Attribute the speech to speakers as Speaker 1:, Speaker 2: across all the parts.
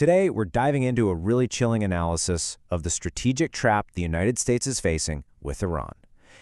Speaker 1: Today, we're diving into a really chilling analysis of the strategic trap the United States is facing with Iran.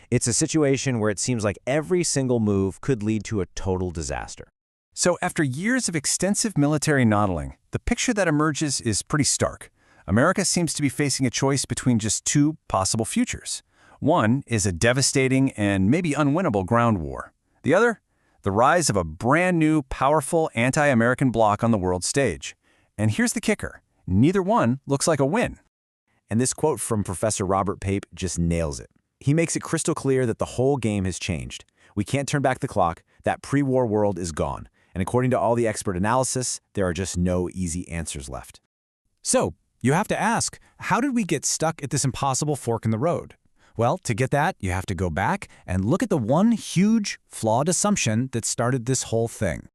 Speaker 1: It's a situation where it seems like every single move could lead to a total disaster.
Speaker 2: So after years of extensive military modeling, the picture that emerges is pretty stark. America seems to be facing a choice between just two possible futures. One is a devastating and maybe unwinnable ground war. The other, the rise of a brand new, powerful anti-American bloc on the world stage. And here's the kicker. Neither one looks like a win.
Speaker 1: And this quote from Professor Robert Pape just nails it. He makes it crystal clear that the whole game has changed. We can't turn back the clock. That pre-war world is gone. And according to all the expert analysis, there are just no easy answers left.
Speaker 3: So, you have to ask, how did we get stuck at this impossible fork in the road? Well, to get that, you have to go back and look at the one huge, flawed assumption that started this whole thing.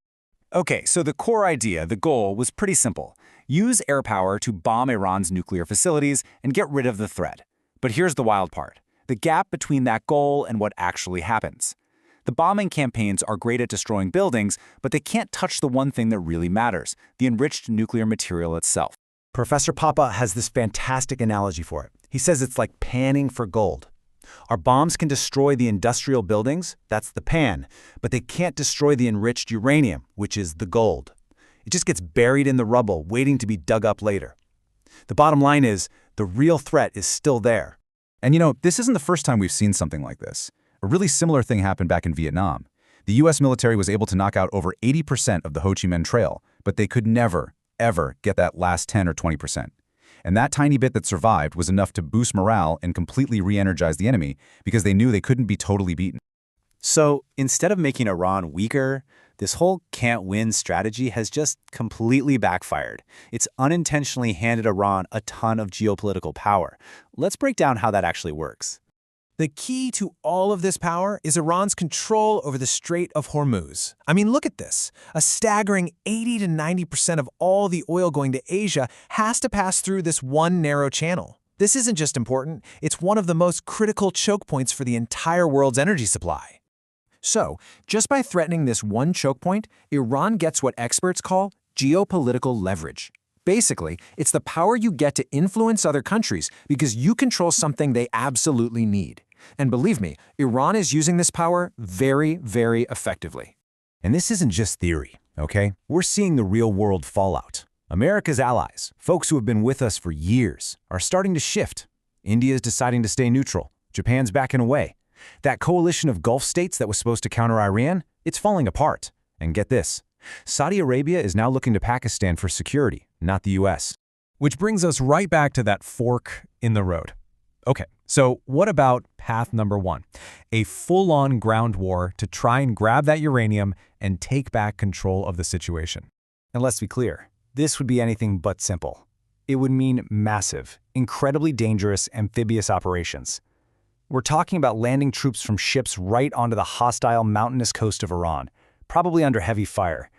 Speaker 2: Okay, so the core idea, the goal, was pretty simple. Use air power to bomb Iran's nuclear facilities and get rid of the threat. But here's the wild part. The gap between that goal and what actually happens. The bombing campaigns are great at destroying buildings, but they can't touch the one thing that really matters, the enriched nuclear material itself.
Speaker 4: Professor Papa has this fantastic analogy for it. He says it's like panning for gold. Our bombs can destroy the industrial buildings, that's the pan, but they can't destroy the enriched uranium, which is the gold. It just gets buried in the rubble, waiting to be dug up later. The bottom line is, the real threat is still there.
Speaker 5: And this isn't the first time we've seen something like this. A really similar thing happened back in Vietnam. The US military was able to knock out over 80% of the Ho Chi Minh Trail, but they could never, ever get that last 10 or 20%. And that tiny bit that survived was enough to boost morale and completely re-energize the enemy because they knew they couldn't be totally beaten.
Speaker 1: So instead of making Iran weaker, this whole can't-win strategy has just completely backfired. It's unintentionally handed Iran a ton of geopolitical power. Let's break down how that actually works.
Speaker 3: The key to all of this power is Iran's control over the Strait of Hormuz. I mean, look at this. A staggering 80 to 90% of all the oil going to Asia has to pass through this one narrow channel. This isn't just important, it's one of the most critical choke points for the entire world's energy supply. So, just by threatening this one choke point, Iran gets what experts call geopolitical leverage. Basically, it's the power you get to influence other countries because you control something they absolutely need. And believe me, Iran is using this power very, very effectively.
Speaker 1: And this isn't just theory, okay? We're seeing the real-world fallout. America's allies, folks who have been with us for years, are starting to shift. India's deciding to stay neutral. Japan's backing away. That coalition of Gulf states that was supposed to counter Iran, it's falling apart. And get this, Saudi Arabia is now looking to Pakistan for security, not the US.
Speaker 3: Which brings us right back to that fork in the road. Okay, so what about path number one? A full-on ground war to try and grab that uranium and take back control of the situation.
Speaker 4: And let's be clear, this would be anything but simple. It would mean massive, incredibly dangerous amphibious operations. We're talking about landing troops from ships right onto the hostile mountainous coast of Iran, probably under heavy fire.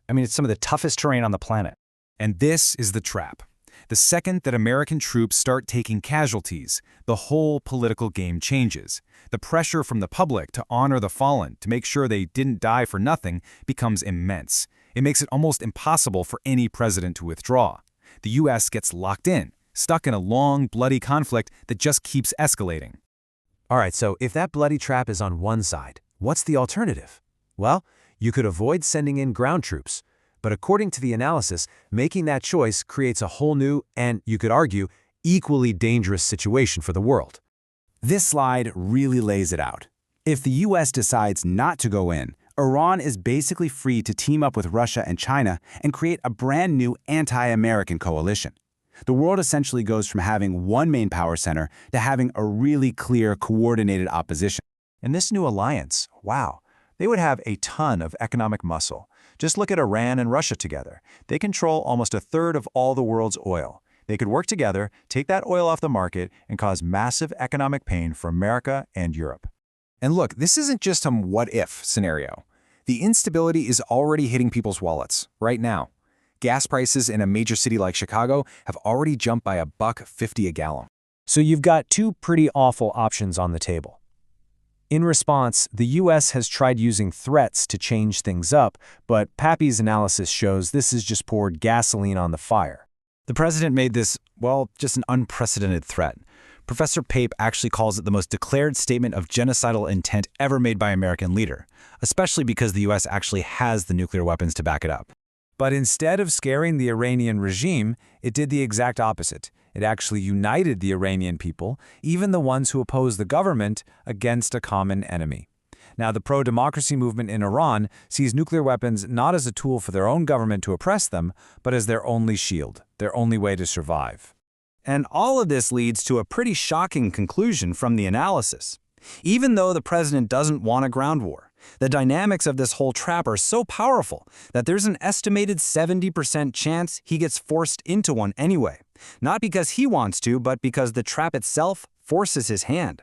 Speaker 4: I mean, it's some of the toughest terrain on the planet.
Speaker 3: And this is the trap. The second that American troops start taking casualties, the whole political game changes. The pressure from the public to honor the fallen, to make sure they didn't die for nothing, becomes immense. It makes it almost impossible for any president to withdraw. The US gets locked in, stuck in a long, bloody conflict that just keeps escalating.
Speaker 1: All right, so if that bloody trap is on one side, what's the alternative? Well, you could avoid sending in ground troops. But according to the analysis, making that choice creates a whole new, and you could argue, equally dangerous situation for the world.
Speaker 2: This slide really lays it out. If the US decides not to go in, Iran is basically free to team up with Russia and China and create a brand new anti-American coalition. The world essentially goes from having one main power center to having a really clear, coordinated opposition.
Speaker 4: And this new alliance, wow, they would have a ton of economic muscle. Just look at Iran and Russia together. They control almost a third of all the world's oil. They could work together, take that oil off the market, and cause massive economic pain for America and Europe.
Speaker 5: And look, this isn't just some what-if scenario. The instability is already hitting people's wallets right now. Gas prices in a major city like Chicago have already jumped by $1.50 a gallon.
Speaker 4: So you've got two pretty awful options on the table. In response, the U.S. has tried using threats to change things up, but Pappy's analysis shows this has just poured gasoline on the fire. The president made this, well, just an unprecedented threat. Professor Pape actually calls it the most declared statement of genocidal intent ever made by an American leader, especially because the U.S. actually has the nuclear weapons to back it up.
Speaker 1: But instead of scaring the Iranian regime, it did the exact opposite. It actually united the Iranian people, even the ones who oppose the government, against a common enemy. Now, the pro-democracy movement in Iran sees nuclear weapons not as a tool for their own government to oppress them, but as their only shield, their only way to survive.
Speaker 4: And all of this leads to a pretty shocking conclusion from the analysis. Even though the president doesn't want a ground war, the dynamics of this whole trap are so powerful that there's an estimated 70% chance he gets forced into one anyway. Not because he wants to, but because the trap itself forces his hand.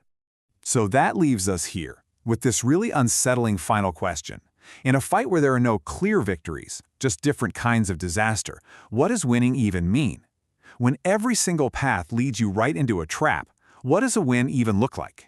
Speaker 5: So that leaves us here, with this really unsettling final question. In a fight where there are no clear victories, just different kinds of disaster, what does winning even mean? When every single path leads you right into a trap, what does a win even look like?